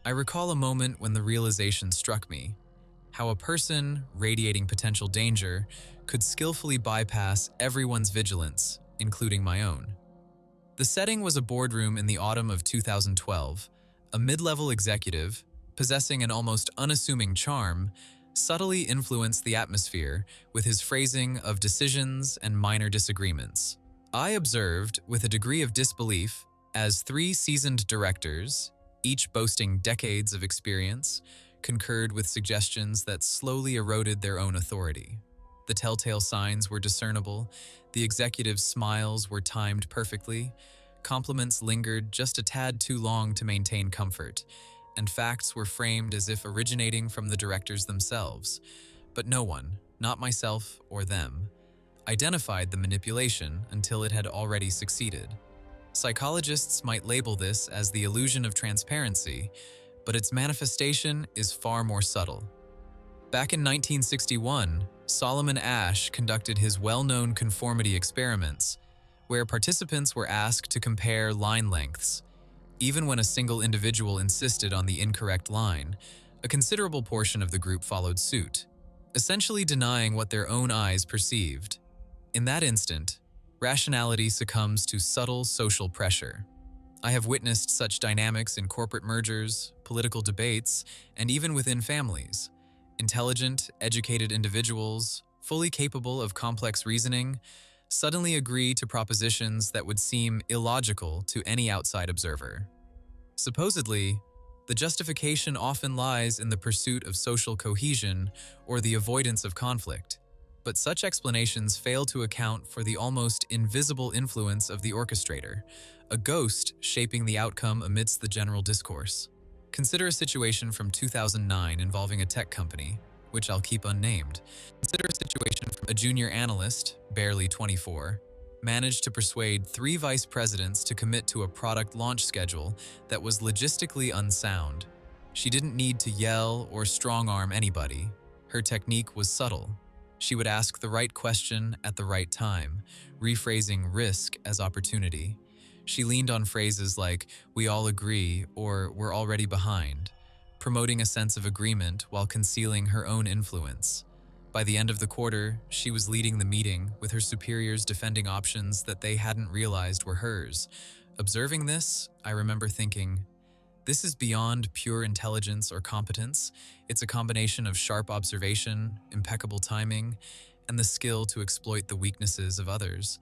I recall a moment when the realization struck me, how a person radiating potential danger could skillfully bypass everyone's vigilance, including my own. The setting was a boardroom in the autumn of 2012. A mid-level executive, possessing an almost unassuming charm, subtly influenced the atmosphere with his phrasing of decisions and minor disagreements. I observed, with a degree of disbelief, as three seasoned directors, each boasting decades of experience, concurred with suggestions that slowly eroded their own authority. The telltale signs were discernible, the executive's smiles were timed perfectly, compliments lingered just a tad too long to maintain comfort, and facts were framed as if originating from the directors themselves. But no one, not myself or them, identified the manipulation until it had already succeeded. Psychologists might label this as the illusion of transparency, but its manifestation is far more subtle. Back in 1961, Solomon Asch conducted his well-known conformity experiments, where participants were asked to compare line lengths. Even when a single individual insisted on the incorrect line, a considerable portion of the group followed suit, essentially denying what their own eyes perceived. In that instant, rationality succumbs to subtle social pressure. I have witnessed such dynamics in corporate mergers, political debates, and even within families. Intelligent, educated individuals, fully capable of complex reasoning, suddenly agree to propositions that would seem illogical to any outside observer. Supposedly, the justification often lies in the pursuit of social cohesion or the avoidance of conflict, but such explanations fail to account for the almost invisible influence of the orchestrator, a ghost shaping the outcome amidst the general discourse. Consider a situation from 2009 involving a tech company, which I'll keep unnamed. Consider a situation from a junior analyst, barely 24, managed to persuade 3 vice presidents to commit to a product launch schedule that was logistically unsound. She didn't need to yell or strong-arm anybody. Her technique was subtle. She would ask the right question at the right time, rephrasing risk as opportunity. She leaned on phrases like, "We all agree," or "We're already behind," promoting a sense of agreement while concealing her own influence. By the end of the quarter, she was leading the meeting, with her superiors defending options that they hadn't realized were hers. Observing this, I remember thinking, this is beyond pure intelligence or competence. It's a combination of sharp observation, impeccable timing, and the skill to exploit the weaknesses of others.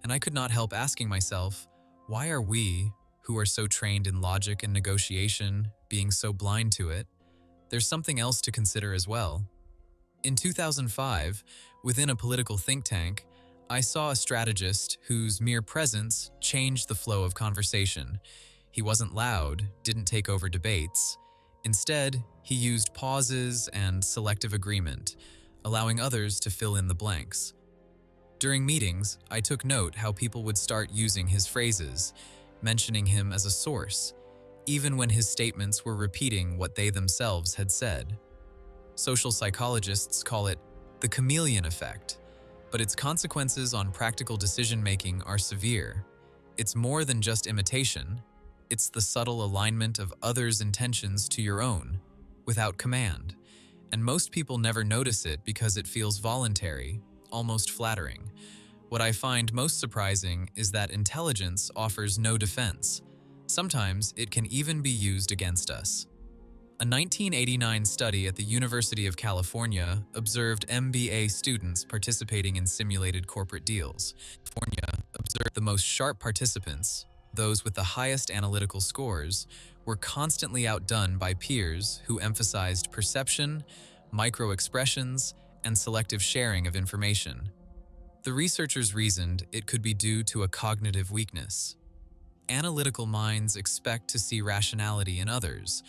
And I could not help asking myself, why are we, who are so trained in logic and negotiation, being so blind to it? There's something else to consider as well. In 2005, within a political think tank, I saw a strategist whose mere presence changed the flow of conversation. He wasn't loud, didn't take over debates. Instead, he used pauses and selective agreement, allowing others to fill in the blanks. During meetings, I took note how people would start using his phrases, mentioning him as a source, even when his statements were repeating what they themselves had said. Social psychologists call it the chameleon effect, but its consequences on practical decision-making are severe. It's more than just imitation. It's the subtle alignment of others' intentions to your own, without command. And most people never notice it because it feels voluntary, almost flattering. What I find most surprising is that intelligence offers no defense. Sometimes it can even be used against us. A 1989 study at the University of California observed MBA students participating in simulated corporate deals. California observed the most sharp participants, those with the highest analytical scores, were constantly outdone by peers who emphasized perception, micro-expressions, and selective sharing of information. The researchers reasoned it could be due to a cognitive weakness. Analytical minds expect to see rationality in others,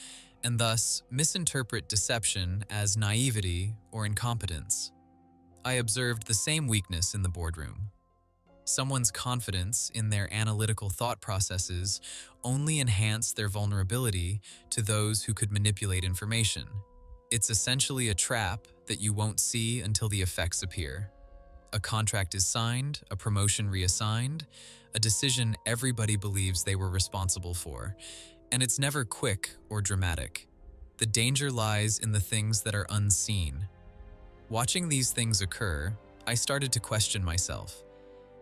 and thus misinterpret deception as naivety or incompetence. I observed the same weakness in the boardroom. Someone's confidence in their analytical thought processes only enhanced their vulnerability to those who could manipulate information. It's essentially a trap that you won't see until the effects appear. A contract is signed, a promotion reassigned, a decision everybody believes they were responsible for, And it's never quick or dramatic. The danger lies in the things that are unseen. Watching these things occur, I started to question myself.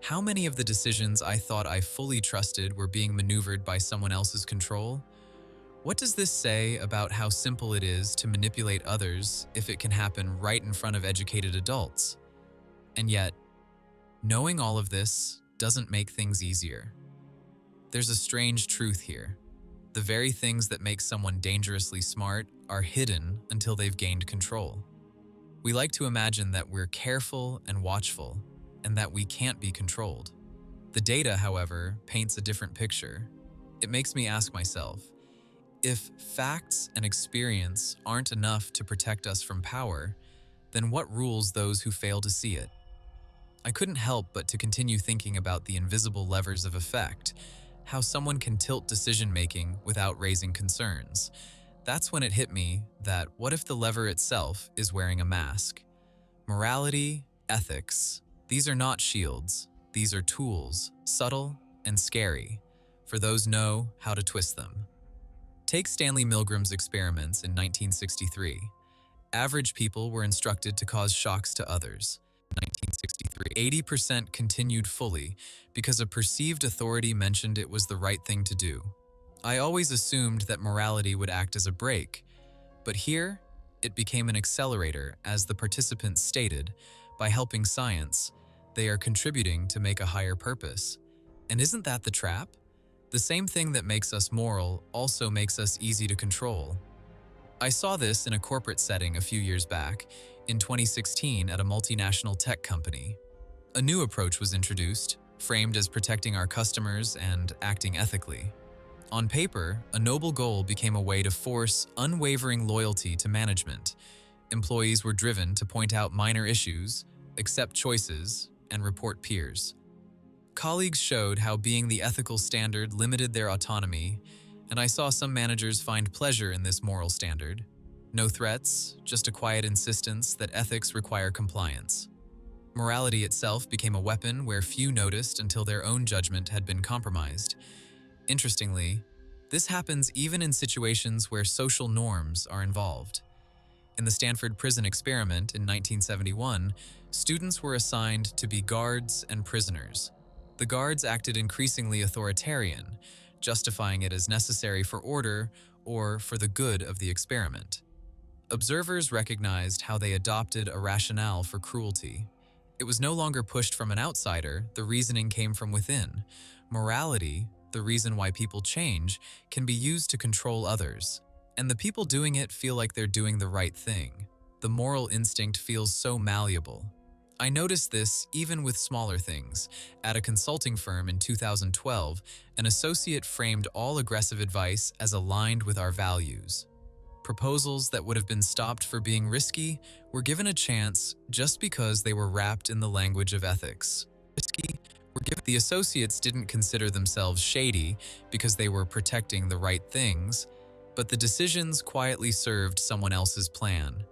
How many of the decisions I thought I fully trusted were being maneuvered by someone else's control? What does this say about how simple it is to manipulate others if it can happen right in front of educated adults? And yet, knowing all of this doesn't make things easier. There's a strange truth here. The very things that make someone dangerously smart are hidden until they've gained control. We like to imagine that we're careful and watchful, and that we can't be controlled. The data, however, paints a different picture. It makes me ask myself, if facts and experience aren't enough to protect us from power, then what rules those who fail to see it? I couldn't help but to continue thinking about the invisible levers of effect, how someone can tilt decision-making without raising concerns. That's when it hit me that what if the lever itself is wearing a mask? Morality, ethics, these are not shields. These are tools, subtle and scary, for those know how to twist them. Take Stanley Milgram's experiments in 1963. Average people were instructed to cause shocks to others. 1963, 80% continued fully because a perceived authority mentioned it was the right thing to do. I always assumed that morality would act as a brake, but here it became an accelerator as the participants stated, by helping science, they are contributing to make a higher purpose. And isn't that the trap? The same thing that makes us moral also makes us easy to control. I saw this in a corporate setting a few years back, in 2016 at a multinational tech company. A new approach was introduced, framed as protecting our customers and acting ethically. On paper, a noble goal became a way to force unwavering loyalty to management. Employees were driven to point out minor issues, accept choices, and report peers. Colleagues showed how being the ethical standard limited their autonomy, and I saw some managers find pleasure in this moral standard. No threats, just a quiet insistence that ethics require compliance. Morality itself became a weapon where few noticed until their own judgment had been compromised. Interestingly, this happens even in situations where social norms are involved. In the Stanford prison experiment in 1971, students were assigned to be guards and prisoners. The guards acted increasingly authoritarian, justifying it as necessary for order or for the good of the experiment. Observers recognized how they adopted a rationale for cruelty. It was no longer pushed from an outsider, the reasoning came from within. Morality, the reason why people change, can be used to control others. And the people doing it feel like they're doing the right thing. The moral instinct feels so malleable. I noticed this even with smaller things. At a consulting firm in 2012, an associate framed all aggressive advice as aligned with our values. Proposals that would have been stopped for being risky were given a chance just because they were wrapped in the language of ethics. The associates didn't consider themselves shady because they were protecting the right things, but the decisions quietly served someone else's plan.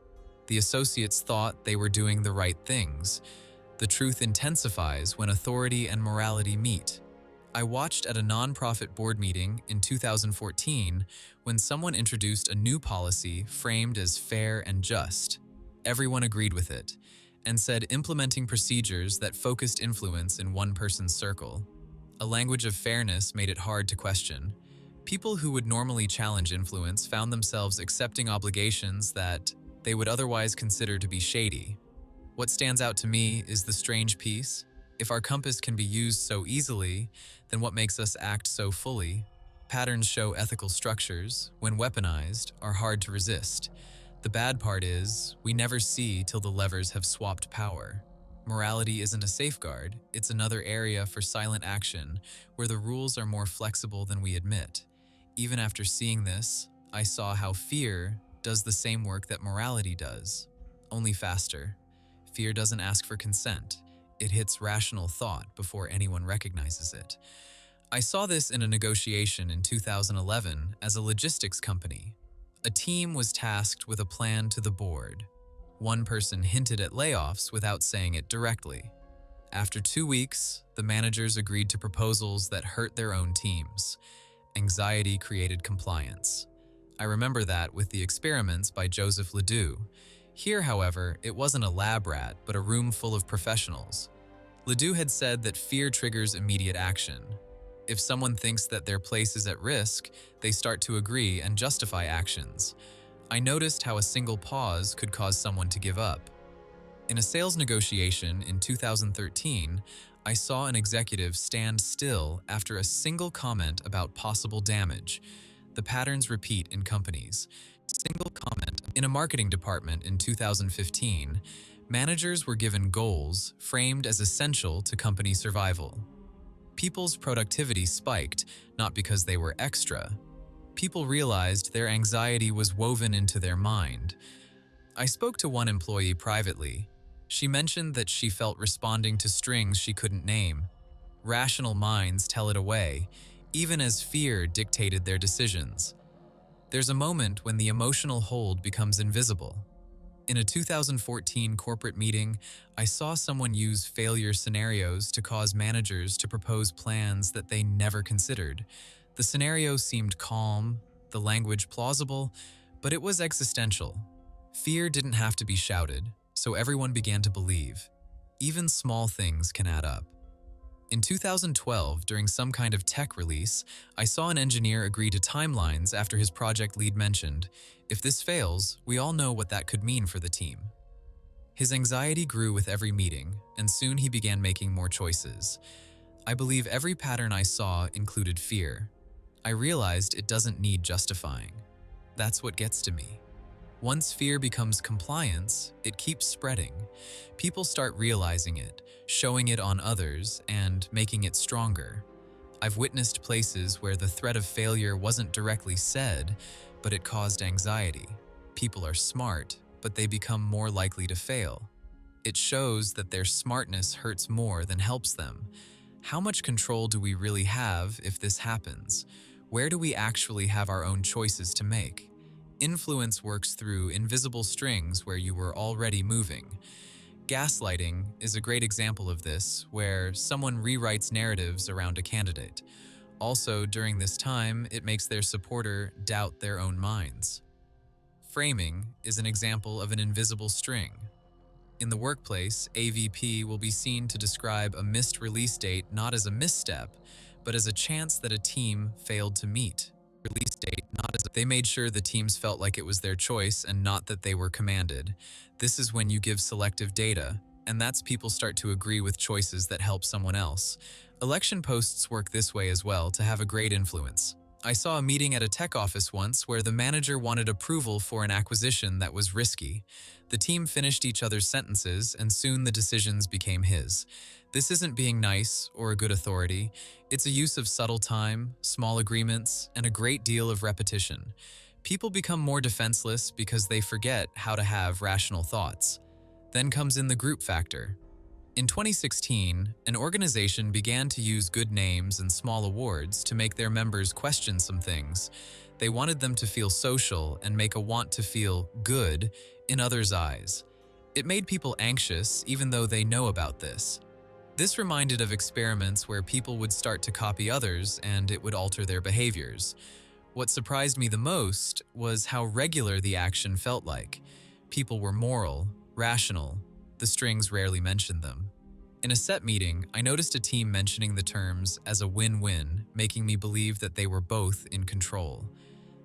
The associates thought they were doing the right things. The truth intensifies when authority and morality meet. I watched at a nonprofit board meeting in 2014 when someone introduced a new policy framed as fair and just. Everyone agreed with it and said implementing procedures that focused influence in one person's circle. A language of fairness made it hard to question. People who would normally challenge influence found themselves accepting obligations that they would otherwise consider to be shady. What stands out to me is the strange piece. If our compass can be used so easily, then what makes us act so fully? Patterns show ethical structures, when weaponized, are hard to resist. The bad part is, we never see till the levers have swapped power. Morality isn't a safeguard, it's another area for silent action, where the rules are more flexible than we admit. Even after seeing this, I saw how fear does the same work that morality does, only faster. Fear doesn't ask for consent. It hits rational thought before anyone recognizes it. I saw this in a negotiation in 2011 as a logistics company. A team was tasked with a plan to the board. One person hinted at layoffs without saying it directly. After 2 weeks, the managers agreed to proposals that hurt their own teams. Anxiety created compliance. I remember that with the experiments by Joseph Ledoux. Here, however, it wasn't a lab rat, but a room full of professionals. Ledoux had said that fear triggers immediate action. If someone thinks that their place is at risk, they start to agree and justify actions. I noticed how a single pause could cause someone to give up. In a sales negotiation in 2013, I saw an executive stand still after a single comment about possible damage. The patterns repeat in companies. Single comment. In a marketing department in 2015, managers were given goals framed as essential to company survival. People's productivity spiked, not because they were extra. People realized their anxiety was woven into their mind. I spoke to one employee privately. She mentioned that she felt responding to strings she couldn't name. Rational minds tell it away, even as fear dictated their decisions. There's a moment when the emotional hold becomes invisible. In a 2014 corporate meeting, I saw someone use failure scenarios to cause managers to propose plans that they never considered. The scenario seemed calm, the language plausible, but it was existential. Fear didn't have to be shouted, so everyone began to believe. Even small things can add up. In 2012, during some kind of tech release, I saw an engineer agree to timelines after his project lead mentioned, "If this fails, we all know what that could mean for the team." His anxiety grew with every meeting, and soon he began making more choices. I believe every pattern I saw included fear. I realized it doesn't need justifying. That's what gets to me. Once fear becomes compliance, it keeps spreading. People start realizing it, showing it on others, and making it stronger. I've witnessed places where the threat of failure wasn't directly said, but it caused anxiety. People are smart, but they become more likely to fail. It shows that their smartness hurts more than helps them. How much control do we really have if this happens? Where do we actually have our own choices to make? Influence works through invisible strings where you were already moving. Gaslighting is a great example of this, where someone rewrites narratives around a candidate. Also, during this time, it makes their supporter doubt their own minds. Framing is an example of an invisible string. In the workplace, AVP will be seen to describe a missed release date not as a misstep, but as a chance that a team failed to meet. Release date not as they made sure the teams felt like it was their choice and not that they were commanded. This is when you give selective data, and that's people start to agree with choices that help someone else. Election posts work this way as well to have a great influence. I saw a meeting at a tech office once where the manager wanted approval for an acquisition that was risky. The team finished each other's sentences, and soon the decisions became his. This isn't being nice or a good authority. It's a use of subtle time, small agreements, and a great deal of repetition. People become more defenseless because they forget how to have rational thoughts. Then comes in the group factor. In 2016, an organization began to use good names and small awards to make their members question some things. They wanted them to feel social and make a want to feel good in others' eyes. It made people anxious even though they know about this. This reminded of experiments where people would start to copy others and it would alter their behaviors. What surprised me the most was how regular the action felt like. People were moral, rational. The strings rarely mentioned them. In a set meeting, I noticed a team mentioning the terms as a win-win, making me believe that they were both in control.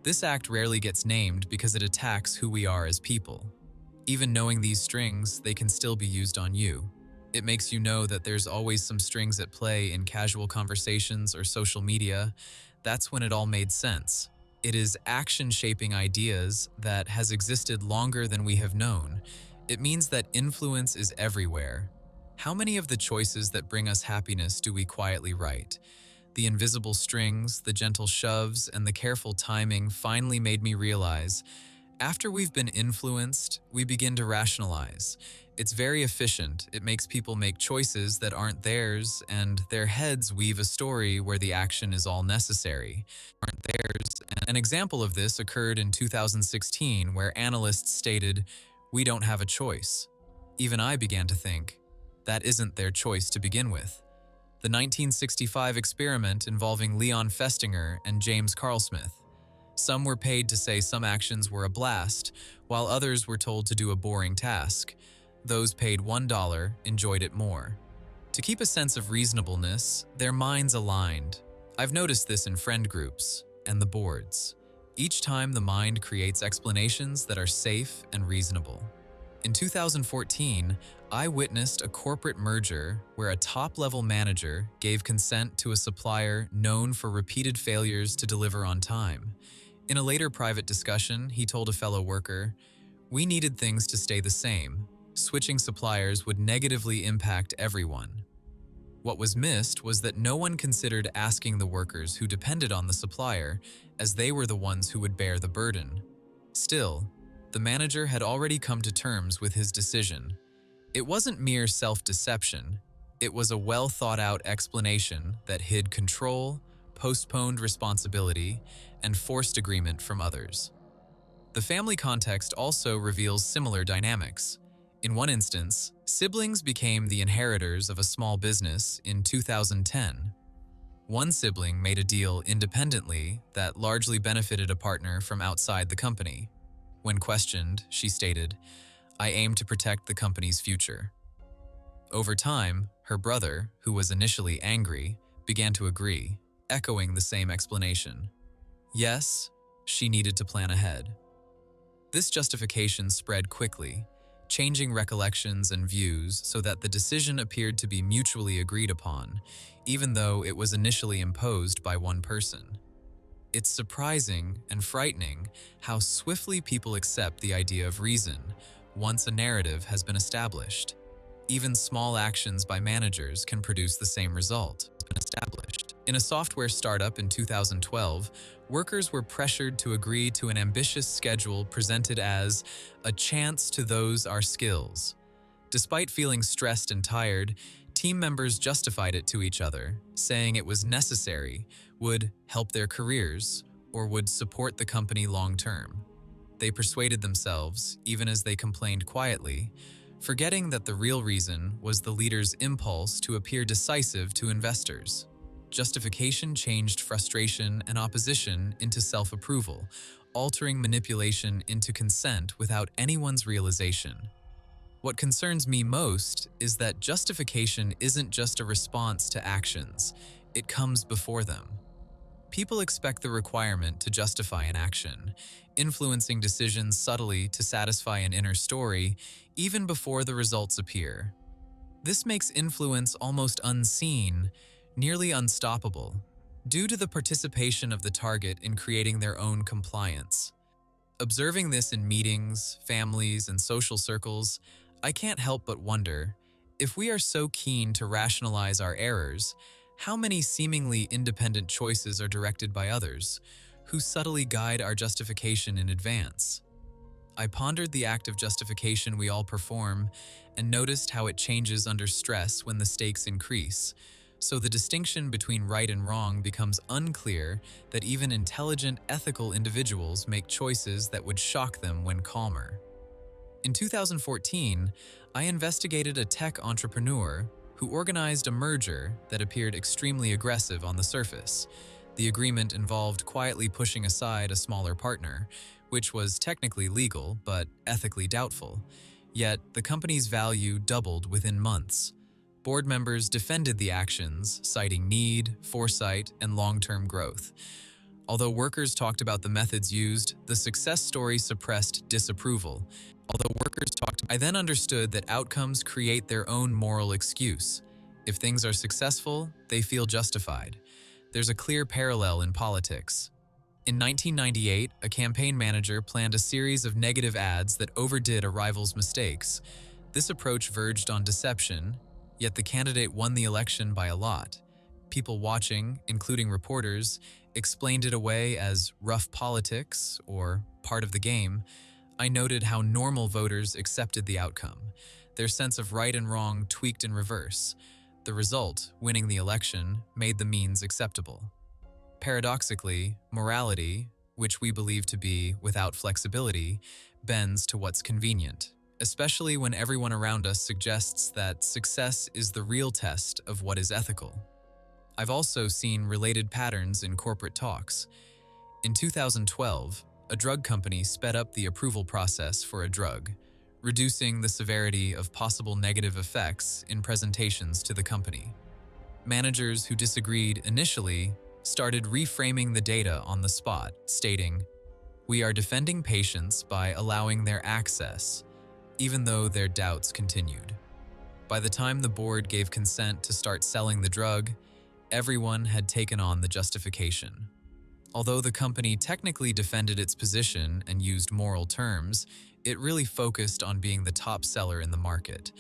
This act rarely gets named because it attacks who we are as people. Even knowing these strings, they can still be used on you. It makes you know that there's always some strings at play in casual conversations or social media. That's when it all made sense. It is action shaping ideas that has existed longer than we have known. It means that influence is everywhere. How many of the choices that bring us happiness do we quietly write? The invisible strings, the gentle shoves, and the careful timing finally made me realize, after we've been influenced, we begin to rationalize. It's very efficient. It makes people make choices that aren't theirs, and their heads weave a story where the action is all necessary. Aren't theirs. An example of this occurred in 2016, where analysts stated, "We don't have a choice." Even I began to think, that isn't their choice to begin with. the 1965 experiment involving Leon Festinger and James Carlsmith. Some were paid to say some actions were a blast, while others were told to do a boring task. Those paid $1 enjoyed it more. To keep a sense of reasonableness, their minds aligned. I've noticed this in friend groups and the boards. Each time the mind creates explanations that are safe and reasonable. In 2014, I witnessed a corporate merger where a top-level manager gave consent to a supplier known for repeated failures to deliver on time. In a later private discussion, he told a fellow worker, "We needed things to stay the same. Switching suppliers would negatively impact everyone." What was missed was that no one considered asking the workers who depended on the supplier, as they were the ones who would bear the burden. Still, the manager had already come to terms with his decision. It wasn't mere self-deception. It was a well-thought-out explanation that hid control, postponed responsibility, and forced agreement from others. The family context also reveals similar dynamics. In one instance, siblings became the inheritors of a small business in 2010. One sibling made a deal independently that largely benefited a partner from outside the company. When questioned, she stated, "I aim to protect the company's future." Over time, her brother, who was initially angry, began to agree, echoing the same explanation. Yes, she needed to plan ahead. This justification spread quickly, changing recollections and views so that the decision appeared to be mutually agreed upon, even though it was initially imposed by one person. It's surprising and frightening how swiftly people accept the idea of reason once a narrative has been established. Even small actions by managers can produce the same result. In a software startup in 2012, workers were pressured to agree to an ambitious schedule presented as a chance to those our skills. Despite feeling stressed and tired, team members justified it to each other, saying it was necessary, would help their careers, or would support the company long-term. They persuaded themselves, even as they complained quietly, forgetting that the real reason was the leader's impulse to appear decisive to investors. Justification changed frustration and opposition into self-approval, altering manipulation into consent without anyone's realization. What concerns me most is that justification isn't just a response to actions, it comes before them. People expect the requirement to justify an action, influencing decisions subtly to satisfy an inner story, even before the results appear. This makes influence almost unseen, nearly unstoppable, due to the participation of the target in creating their own compliance. Observing this in meetings, families, and social circles, I can't help but wonder, if we are so keen to rationalize our errors, how many seemingly independent choices are directed by others, who subtly guide our justification in advance? I pondered the act of justification we all perform and noticed how it changes under stress when the stakes increase, so the distinction between right and wrong becomes unclear that even intelligent, ethical individuals make choices that would shock them when calmer. In 2014, I investigated a tech entrepreneur who organized a merger that appeared extremely aggressive on the surface. The agreement involved quietly pushing aside a smaller partner, which was technically legal but ethically doubtful. Yet, the company's value doubled within months. Board members defended the actions, citing need, foresight, and long-term growth. Although workers talked about the methods used, the success story suppressed disapproval. I then understood that outcomes create their own moral excuse. If things are successful, they feel justified. There's a clear parallel in politics. In 1998, a campaign manager planned a series of negative ads that overdid a rival's mistakes. This approach verged on deception, yet the candidate won the election by a lot. People watching, including reporters, explained it away as rough politics or part of the game. I noted how normal voters accepted the outcome. Their sense of right and wrong tweaked in reverse. The result, winning the election, made the means acceptable. Paradoxically, morality, which we believe to be without flexibility, bends to what's convenient, especially when everyone around us suggests that success is the real test of what is ethical. I've also seen related patterns in corporate talks. In 2012, a drug company sped up the approval process for a drug, reducing the severity of possible negative effects in presentations to the company. Managers who disagreed initially started reframing the data on the spot, stating, "We are defending patients by allowing their access," even though their doubts continued. By the time the board gave consent to start selling the drug, everyone had taken on the justification. Although the company technically defended its position and used moral terms, it really focused on being the top seller in the market.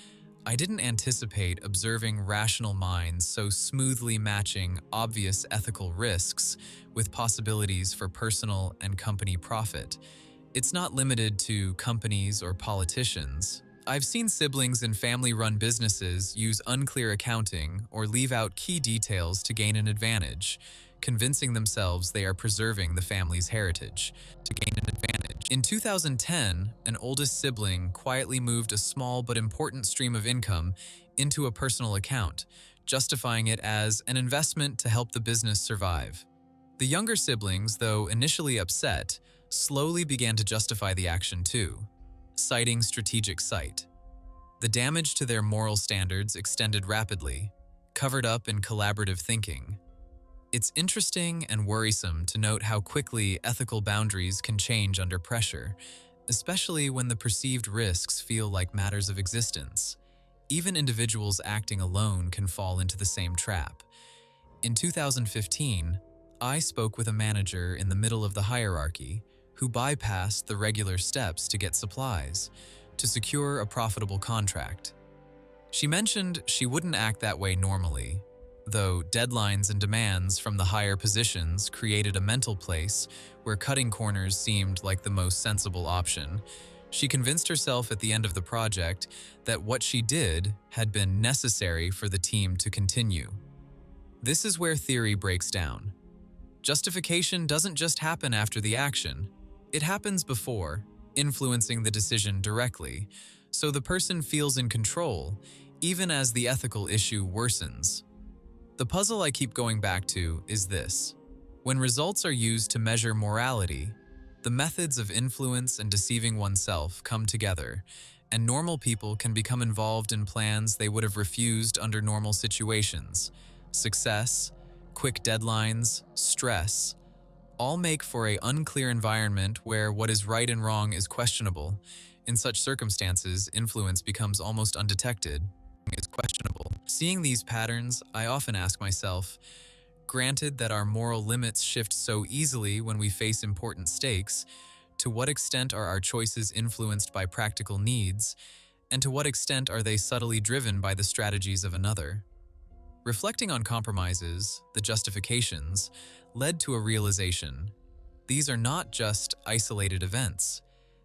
I didn't anticipate observing rational minds so smoothly matching obvious ethical risks with possibilities for personal and company profit. It's not limited to companies or politicians. I've seen siblings in family-run businesses use unclear accounting or leave out key details to gain an advantage, convincing themselves they are preserving the family's heritage to gain an advantage. In 2010, an oldest sibling quietly moved a small but important stream of income into a personal account, justifying it as an investment to help the business survive. The younger siblings, though initially upset, slowly began to justify the action too, citing strategic sight. The damage to their moral standards extended rapidly, covered up in collaborative thinking. It's interesting and worrisome to note how quickly ethical boundaries can change under pressure, especially when the perceived risks feel like matters of existence. Even individuals acting alone can fall into the same trap. In 2015, I spoke with a manager in the middle of the hierarchy who bypassed the regular steps to get supplies to secure a profitable contract. She mentioned she wouldn't act that way normally, though deadlines and demands from the higher positions created a mental place where cutting corners seemed like the most sensible option. She convinced herself at the end of the project that what she did had been necessary for the team to continue. This is where theory breaks down. Justification doesn't just happen after the action. It happens before, influencing the decision directly, so the person feels in control, even as the ethical issue worsens. The puzzle I keep going back to is this. When results are used to measure morality, the methods of influence and deceiving oneself come together, and normal people can become involved in plans they would have refused under normal situations. Success, quick deadlines, stress, all make for an unclear environment where what is right and wrong is questionable. In such circumstances, influence becomes almost undetected. Is questionable. Seeing these patterns, I often ask myself, granted that our moral limits shift so easily when we face important stakes, to what extent are our choices influenced by practical needs, and to what extent are they subtly driven by the strategies of another? Reflecting on compromises, the justifications, led to a realization. These are not just isolated events.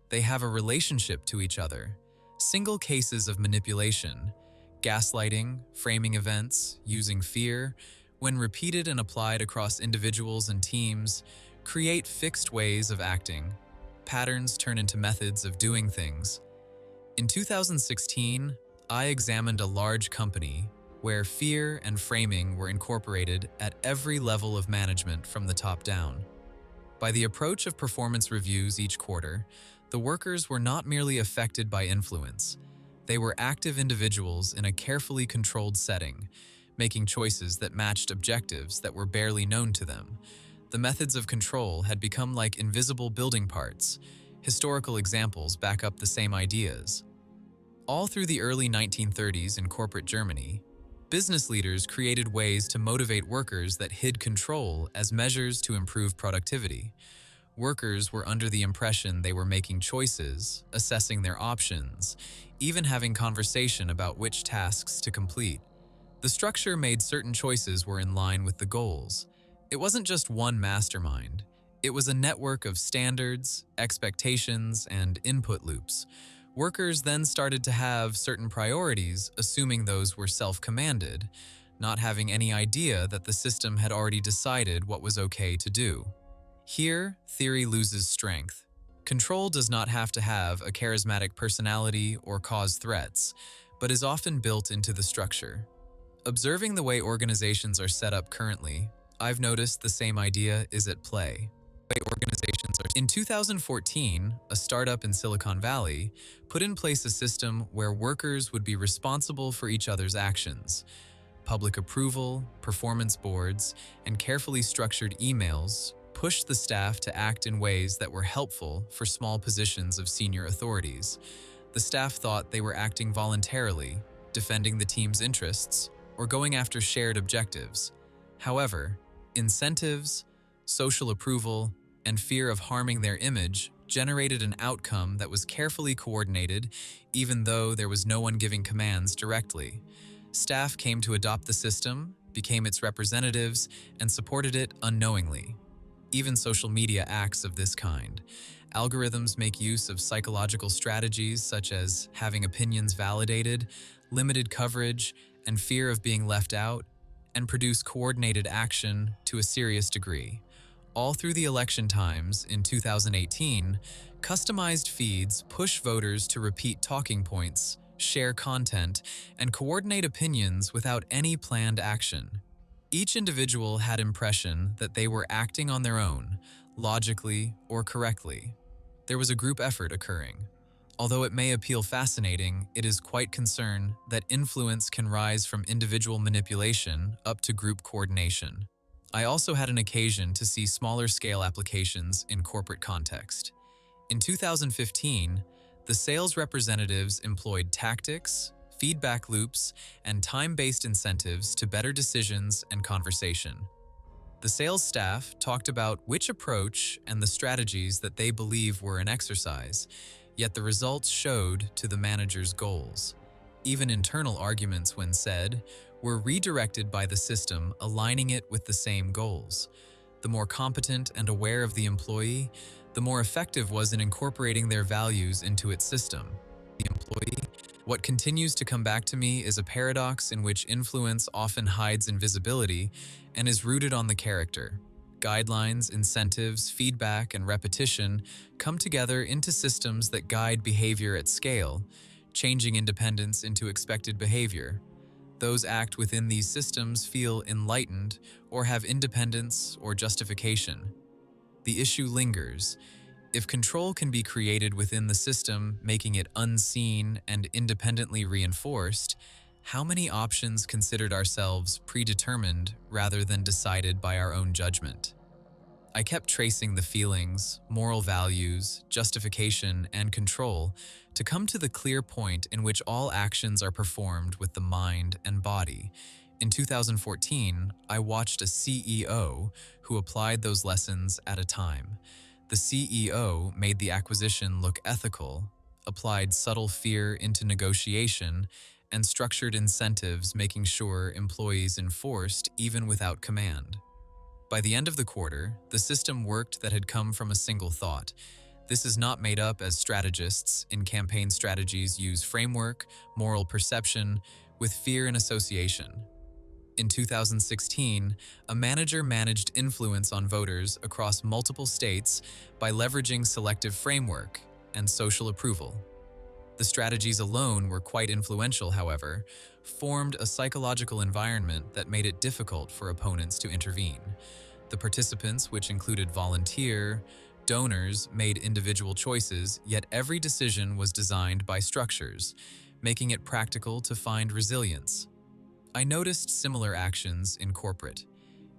They have a relationship to each other. Single cases of manipulation, gaslighting, framing events, using fear, when repeated and applied across individuals and teams, create fixed ways of acting. Patterns turn into methods of doing things. In 2016, I examined a large company where fear and framing were incorporated at every level of management from the top down. By the approach of performance reviews each quarter, the workers were not merely affected by influence. They were active individuals in a carefully controlled setting, making choices that matched objectives that were barely known to them. The methods of control had become like invisible building parts. Historical examples back up the same ideas. All through the early 1930s in corporate Germany, business leaders created ways to motivate workers that hid control as measures to improve productivity. Workers were under the impression they were making choices, assessing their options, even having conversation about which tasks to complete. The structure made certain choices were in line with the goals. It wasn't just one mastermind. It was a network of standards, expectations, and input loops. Workers then started to have certain priorities, assuming those were self-commanded, not having any idea that the system had already decided what was okay to do. Here, theory loses strength. Control does not have to have a charismatic personality or cause threats, but is often built into the structure. Observing the way organizations are set up currently, I've noticed the same idea is at play. In 2014, a startup in Silicon Valley put in place a system where workers would be responsible for each other's actions. Public approval, performance boards, and carefully structured emails pushed the staff to act in ways that were helpful for small positions of senior authorities. The staff thought they were acting voluntarily, defending the team's interests, or going after shared objectives. However, incentives, social approval, and fear of harming their image generated an outcome that was carefully coordinated, even though there was no one giving commands directly. Staff came to adopt the system, became its representatives, and supported it unknowingly. Even social media acts of this kind. Algorithms make use of psychological strategies such as having opinions validated, limited coverage, and fear of being left out, and produce coordinated action to a serious degree. All through the election times in 2018, customized feeds push voters to repeat talking points, share content, and coordinate opinions without any planned action. Each individual had impression that they were acting on their own, logically or correctly. There was a group effort occurring. Although it may appeal fascinating, it is quite concerned that influence can rise from individual manipulation up to group coordination. I also had an occasion to see smaller scale applications in corporate context. In 2015, the sales representatives employed tactics, feedback loops, and time-based incentives to better decisions and conversation. The sales staff talked about which approach and the strategies that they believe were an exercise, yet the results showed to the manager's goals. Even internal arguments, when said, were redirected by the system, aligning it with the same goals. The more competent and aware of the employee, the more effective was in incorporating their values into its system. What continues to come back to me is a paradox in which influence often hides in visibility and is rooted on the character. Guidelines, incentives, feedback, and repetition come together into systems that guide behavior at scale, changing independence into expected behavior. Those act within these systems feel enlightened or have independence or justification. The issue lingers. If control can be created within the system, making it unseen and independently reinforced, how many options considered ourselves predetermined rather than decided by our own judgment? I kept tracing the feelings, moral values, justification, and control to come to the clear point in which all actions are performed with the mind and body. In 2014, I watched a CEO who applied those lessons at a time. The CEO made the acquisition look ethical, applied subtle fear into negotiation, and structured incentives, making sure employees enforced even without command. By the end of the quarter, the system worked that had come from a single thought. This is not made up as strategists in campaign strategies use framework, moral perception, with fear and association. In 2016, a manager managed influence on voters across multiple states by leveraging selective framework and social approval. The strategies alone were quite influential, however, formed a psychological environment that made it difficult for opponents to intervene. The participants, which included donors, made individual choices, yet every decision was designed by structures, making it practical to find resilience. I noticed similar actions in corporate.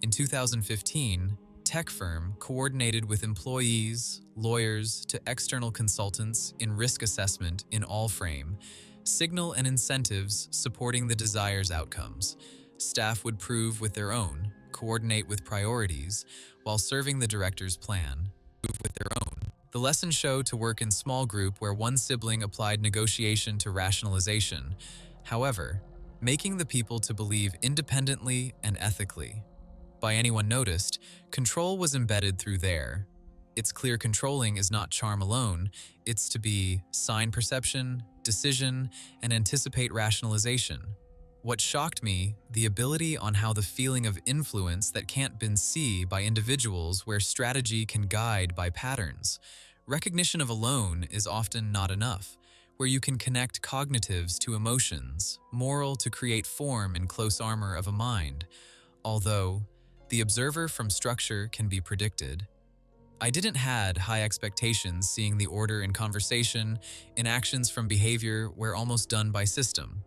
In 2015, tech firm coordinated with employees, lawyers, to external consultants in risk assessment in all frame, signal and incentives supporting the desired outcomes. Staff would prove with their own, coordinate with priorities, while serving the director's plan, prove with their own. The lesson showed to work in small group where one sibling applied negotiation to rationalization. However, making the people to believe independently and ethically. By anyone noticed, control was embedded through there. Its clear controlling is not charm alone, it's to be sign perception, decision, and anticipate rationalization. What shocked me, the ability on how the feeling of influence that can't been seen by individuals where strategy can guide by patterns. Recognition of alone is often not enough. where you can connect cognitives to emotions, moral to create form in close armor of a mind, although the observer from structure can be predicted. I didn't had high expectations seeing the order in conversation, in actions from behavior where almost done by system.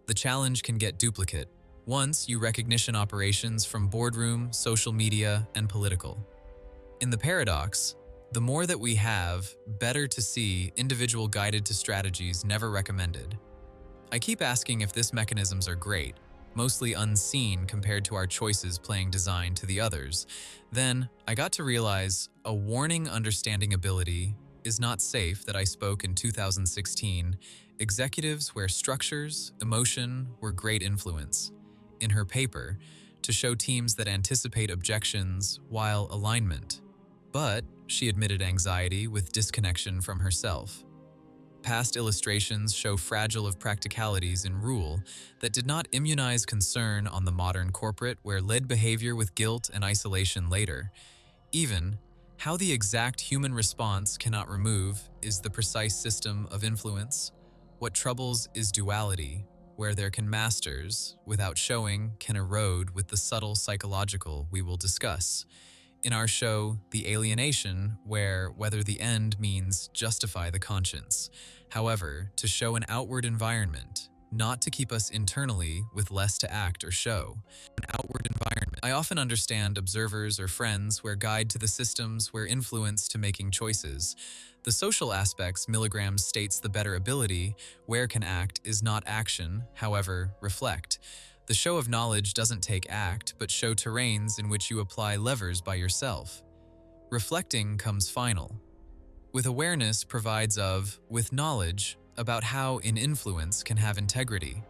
The challenge can get duplicate once you recognition operations from boardroom, social media, and political. In the paradox, the more that we have, better to see individual guided to strategies never recommended. I keep asking if these mechanisms are great, mostly unseen compared to our choices playing design to the others. Then I got to realize a warning understanding ability is not safe that I spoke in 2016, executives where structures, emotion were great influence. In her paper, to show teams that anticipate objections while alignment. But she admitted anxiety with disconnection from herself. Past illustrations show fragile of practicalities in rule that did not immunize concern on the modern corporate where led behavior with guilt and isolation later. Even, how the exact human response cannot remove is the precise system of influence. What troubles is duality, where there can masters, without showing, can erode with the subtle psychological we will discuss. In our show, The Alienation, where whether the end means justify the conscience. However, to show an outward environment, not to keep us internally with less to act or show. An outward environment. I often understand observers or friends where guide to the systems where influence to making choices. The social aspects Milligrams states the better ability, where can act is not action, however, reflect. The show of knowledge doesn't take act, but show terrains in which you apply levers by yourself. Reflecting comes final. With awareness provides with knowledge about how in influence can have integrity.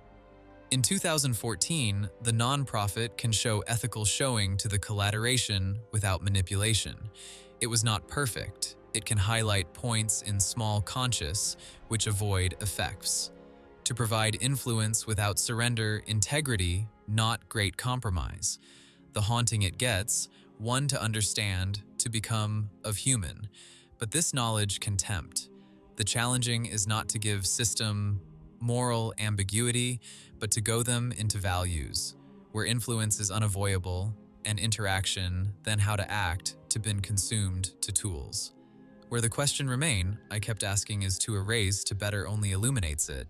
In 2014, the nonprofit can show ethical showing to the collateration without manipulation. It was not perfect. It can highlight points in small conscious, which avoid effects. To provide influence without surrender, integrity, not great compromise. The haunting it gets, one to understand, to become of human. But this knowledge can tempt. The challenging is not to give system moral ambiguity, but to go them into values, where influence is unavoidable, and interaction, then how to act, to been consumed to tools. Where the question remain, I kept asking is to erase to better only illuminates it.